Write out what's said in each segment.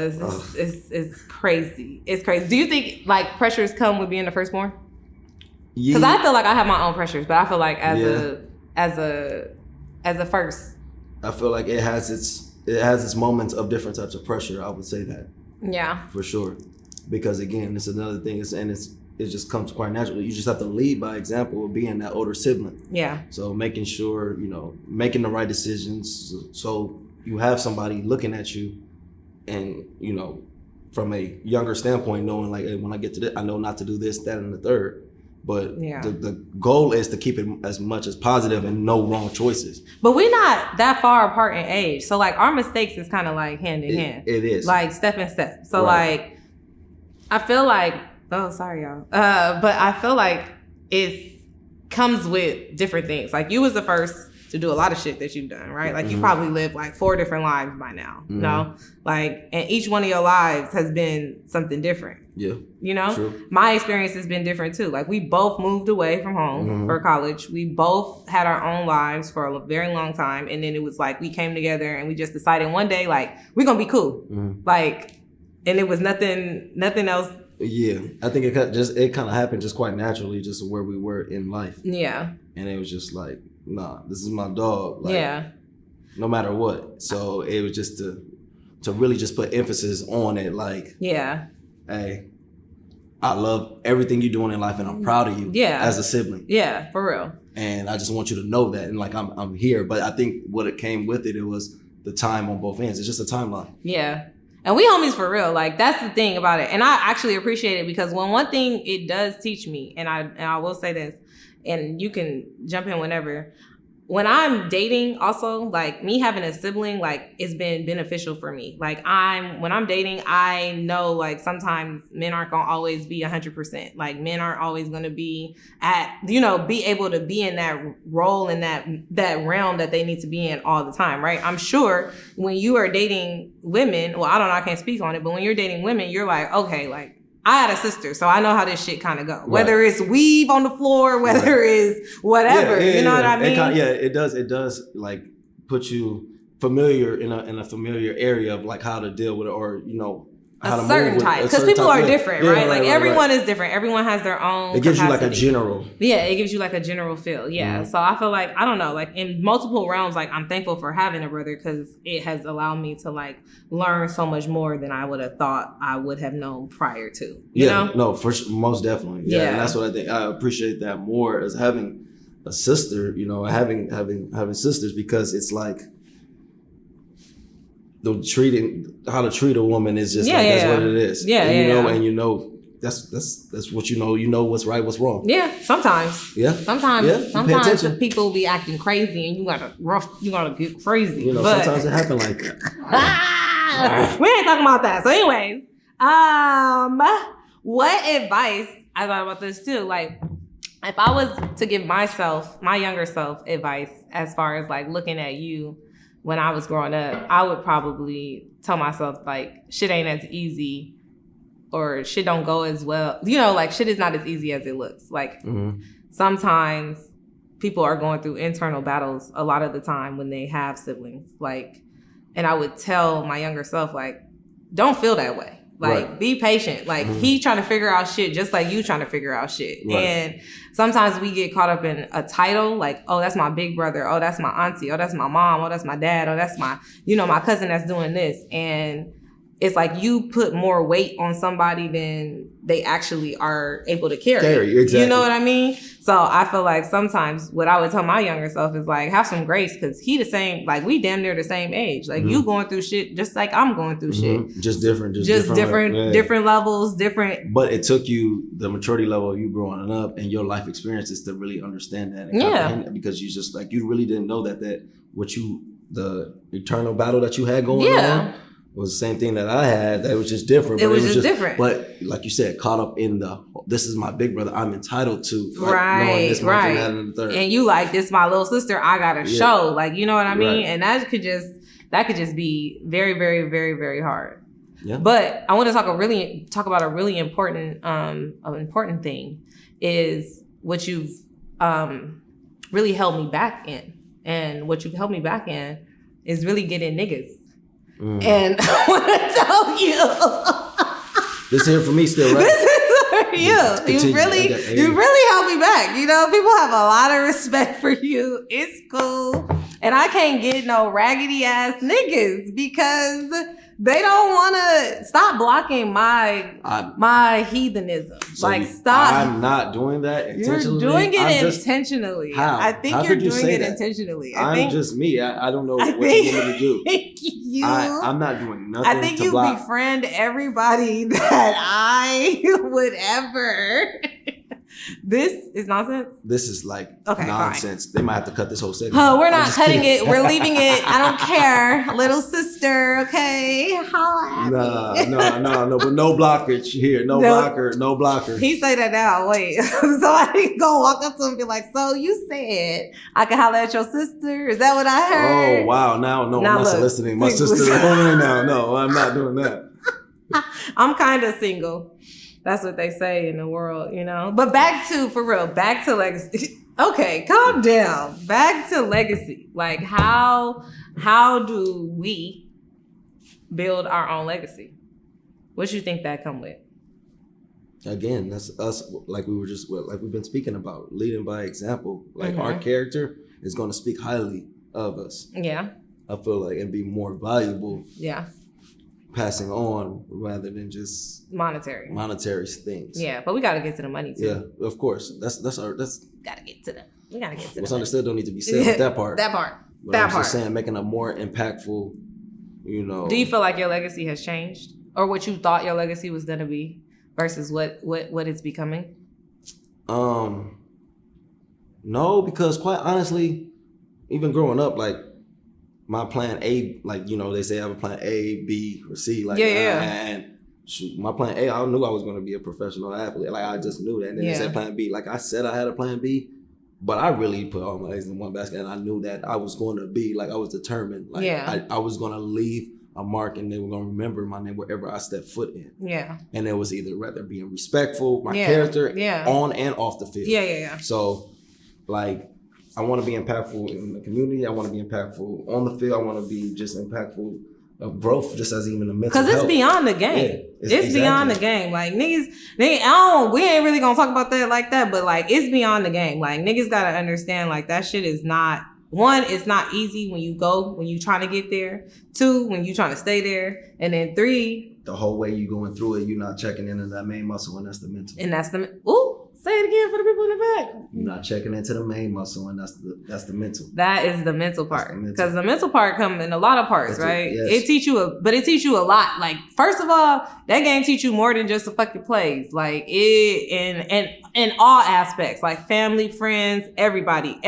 It's crazy. It's crazy. Do you think like pressures come with being the firstborn? Yeah. Because I feel like I have my own pressures, but I feel like as a first, I feel like it has its moments of different types of pressure. I would say that. Yeah. For sure. Because again, it's another thing. It just comes quite naturally. You just have to lead by example of being that older sibling. Yeah. So making sure, making the right decisions. So you have somebody looking at you and, from a younger standpoint, knowing like, hey, when I get to this, I know not to do this, that, and the third. But the goal is to keep it as much as positive and no wrong choices. But we're not that far apart in age. So like our mistakes is kind of like hand in hand. It is. Like step in step. So like, I feel like, oh, sorry, y'all. But I feel like it comes with different things. Like you was the first to do a lot of shit that you've done, right? Like you probably lived like 4 different lives by now, Like, and each one of your lives has been something different. Yeah. True. My experience has been different too. Like we both moved away from home for college. We both had our own lives for a very long time. And then it was like, we came together and we just decided one day, like, we're going to be cool. Like, and it was nothing else. Yeah, I think it kind of happened just quite naturally, just where we were in life. Yeah, and it was just like, nah, this is my dog. Like, no matter what. So it was just to really just put emphasis on it. Like, hey, I love everything you're doing in life, and I'm proud of you. As a sibling. Yeah, for real. And I just want you to know that, and like I'm here. But I think what it came with it was the time on both ends. It's just a timeline. Yeah. And we homies for real. Like that's the thing about it. And I actually appreciate it because one thing it does teach me, and I will say this, and you can jump in whenever. When I'm dating also, like me having a sibling, like it's been beneficial for me. Like when I'm dating, I know like sometimes men aren't gonna always be 100%. Like men aren't always gonna be be able to be in that role in that realm that they need to be in all the time, right? I'm sure when you are dating women, well, I don't know, I can't speak on it, but when you're dating women, you're like, okay, like I had a sister, so I know how this shit kind of go. Whether it's weave on the floor, whether it's whatever, you know what I mean? It does like put you familiar in a familiar area of like how to deal with it, or how to certain move type, because people are different, right? Like everyone is different. Everyone has their own. It gives capacity. you like a general. Yeah, it gives you like a general feel. Yeah, so I feel like I don't know, like in multiple realms, like I'm thankful for having a brother because it has allowed me to like learn so much more than I would have thought I would have known prior to. You know? No, most definitely. Yeah, and that's what I think. I appreciate that more as having a sister. Having sisters, because it's like. How to treat a woman is just that's what it is. And that's what you know what's right, what's wrong. Yeah, sometimes. Yeah. Sometimes people be acting crazy and you gotta get crazy. Sometimes it happens like that. We ain't talking about that. So anyways, what advice, I thought about this too, like if I was to give my younger self advice as far as like looking at you when I was growing up, I would probably tell myself like shit ain't as easy or shit don't go as well. Like shit is not as easy as it looks. Like sometimes people are going through internal battles a lot of the time when they have siblings. Like, and I would tell my younger self like, don't feel that way. Like, be patient. Like, he trying to figure out shit just like you trying to figure out shit. Right. And sometimes we get caught up in a title, like, oh, that's my big brother. Oh, that's my auntie. Oh, that's my mom. Oh, that's my dad. Oh, that's my, my cousin that's doing this. And it's like you put more weight on somebody than they actually are able to carry. Exactly. You know what I mean? So I feel like sometimes what I would tell my younger self is like, have some grace, because he the same, like we damn near the same age. Like you going through shit just like I'm going through shit. Just different. Different levels, different. But it took you the maturity level of you growing up and your life experiences to really understand that and comprehend that, because you just like, you really didn't know that the eternal battle that you had going on was the same thing that I had. That was just different. It was just different. But like you said, caught up in this is my big brother, I'm entitled to. Right. And you like, this my little sister, I gotta show. Like, you know what I mean? And that could just be very, very, very, very hard. Yeah. But I want to talk about a really important thing is what you've really held me back in. And what you've held me back in is really getting niggas. And I want to tell you, This here for me still, right? This is for you. Continue. You really helped me back. You know, people have a lot of respect for you. It's cool. And I can't get no raggedy ass niggas because they don't want to stop blocking my heathenism. So like, stop. I'm not doing that intentionally. You're doing it I'm just- intentionally. How? I think How you're could you doing say it that? intentionally. I'm just me. I don't know what you want me to do. I'm not doing nothing. I think to you block. befriend everybody that I would ever. This is nonsense. This is like Okay, nonsense. They might have to cut this whole segment. Oh, we're I'm not just cutting kidding. it. We're leaving it. I don't care. Little sister, okay? Holla at me. No, but no blockage here. No blocker. He say that now. Wait. Somebody gonna walk up to him and be like, so you said I can holler at your sister? Is that what I heard? Oh, wow. Now, no, Now I'm not look, soliciting my single. sister only now. No, I'm not doing that. I'm kind of single. That's what they say in the world, you know? But back to legacy. Okay, calm down. Back to legacy. Like, how do we build our own legacy? What you think that come with? Again, that's us. Like we've been speaking about, leading by example. Like Mm-hmm. our character is going to speak highly of us. Yeah. I feel like, and be more valuable Yeah. passing on rather than just Monetary. things. Yeah, but we got to get to the money too. Yeah, of course. That's We got to get to the what's money. understood don't need to be said with that part. That part. But That I'm part. just saying, making a more impactful, Do you feel like your legacy has changed, or what you thought your legacy was gonna be versus what it's becoming? No, because quite honestly, even growing up, like my plan A, like, you know, they say I have a plan A, B, or C. Like, Yeah. and shoot, my plan A, I knew I was going to be a professional athlete. Like, I just knew that. And then they said plan B. Like, I said I had a plan B, but I really put all my eggs in one basket, and I knew that I was going to be, like, I was determined. Like, I was going to leave a mark, and they were going to remember my name wherever I stepped foot in. Yeah. And it was either rather being respectful, my character, on and off the field. Yeah. So, like, I want to be impactful in the community. I want to be impactful on the field. I want to be just impactful of growth, just as even the mental Because it's health. beyond the game. Yeah, it's beyond the game. Like, niggas, we ain't really gonna talk about that like that, but like, it's beyond the game. Like, niggas gotta understand, like, that shit is not, one, it's not easy when you trying to get there. Two, when you trying to stay there. And then three, the whole way you going through it, you're not checking into that main muscle, and that's the mental. and that's say it again for the people in the back. You're not checking into the main muscle, and that's the mental. That is the mental part. That's Because the mental part come in a lot of parts, That's right? yes. It teach you a lot. Like, first of all, that game teach you more than just the fucking plays. Like, in all aspects, like family, friends, everybody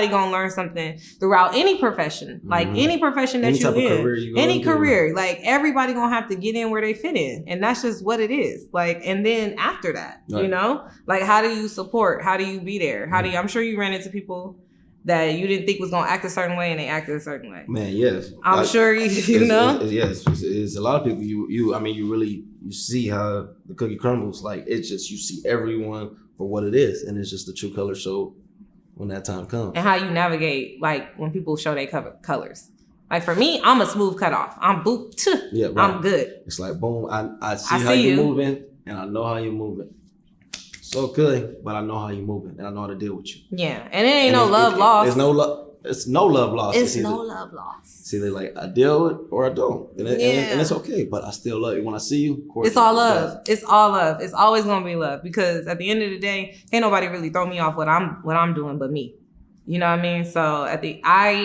gonna learn something throughout any profession. Like, any profession that Any you type of in, career you go any into. career, like, everybody gonna have to get in where they fit in, and that's just what it is. Like, and then after that, you Right. know, like, how do you support? How do you be there? I'm sure you ran into people that you didn't think was gonna act a certain way, and they acted a certain way. Man, yes. I'm sure you know. It's a lot of people. You see how the cookie crumbles. Like, it's just, you see everyone for what it is, and it's just the true color show when that time comes. And how you navigate, like, when people show their colors. Like, for me, I'm a smooth cutoff. I'm boop. Yeah, right. I'm good. It's like, boom, I see I how see you're you. moving, and I know how you're moving. So good, but I know how you're moving, and I know how to deal with you. Yeah, and it ain't no love lost. It's no love. It's no love lost. It's no love lost. It's either like I deal with or I don't, and it's okay. But I still love you when I see you. Of course, It's all love. It's all love. It's always gonna be love, because at the end of the day, ain't nobody really throw me off what I'm doing but me. You know what I mean? So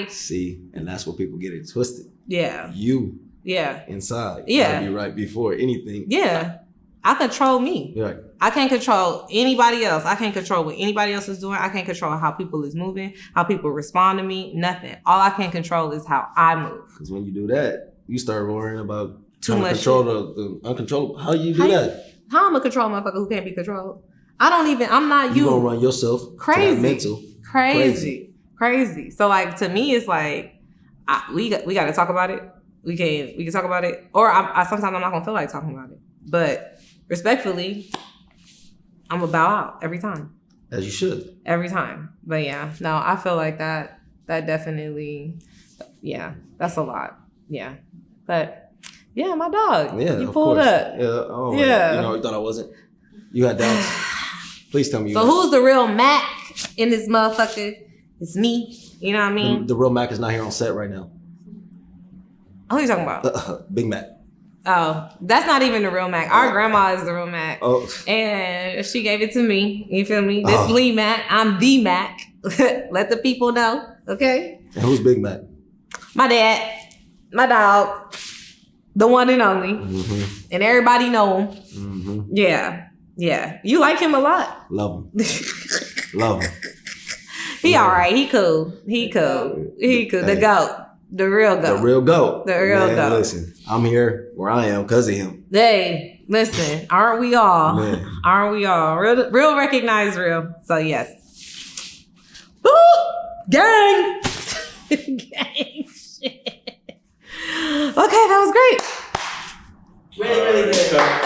see, and that's what people get it twisted. Yeah. You Yeah. inside. Yeah. Gotta be right before anything. Yeah. I control me. Right. I can't control anybody else. I can't control what anybody else is doing. I can't control how people is moving, how people respond to me. Nothing. All I can control is how I move. Because when you do that, you start worrying about Too trying to much control the uncontrollable. How you do that? How I'm a control motherfucker who can't be controlled? I'm not you. You gonna run yourself to Crazy. that mental. Crazy. So, like, to me, it's like, we got to talk about it. We can talk about it. Or I sometimes I'm not gonna feel like talking about it. But respectfully, I'm gonna bow out every time. As you should. Every time. But yeah, no, I feel like that definitely, yeah, that's a lot. Yeah. But Yeah, my dog. Yeah, you of pulled course. up. Yeah. Oh, Yeah. You know, you thought I wasn't. You had doubts. Please tell me. You So who's the real Mac in this motherfucker? It's me. You know what I mean? the real Mac is not here on set right now. Who you talking about? Big Mac. Oh, that's not even the real Mac. Our grandma is the real Mac. Oh. And she gave it to me. You feel me? This Oh. Lee Mac. I'm the Mac. Let the people know. Okay? And who's Big Mac? My dad. My dog. The one and only. Mm-hmm. And everybody know him. Mm-hmm. Yeah. Yeah. You like him a lot. Love him. Love him. He all right. He cool. He cool. He cool. The Hey. goat. The real goat. The real GOAT. The real Man, GOAT. Listen, I'm here where I am because of him. Hey, listen, aren't we all? Man. Aren't we all? Real recognize real. So yes. Woo! Gang! Gang shit. Okay, that was great. Really, really good.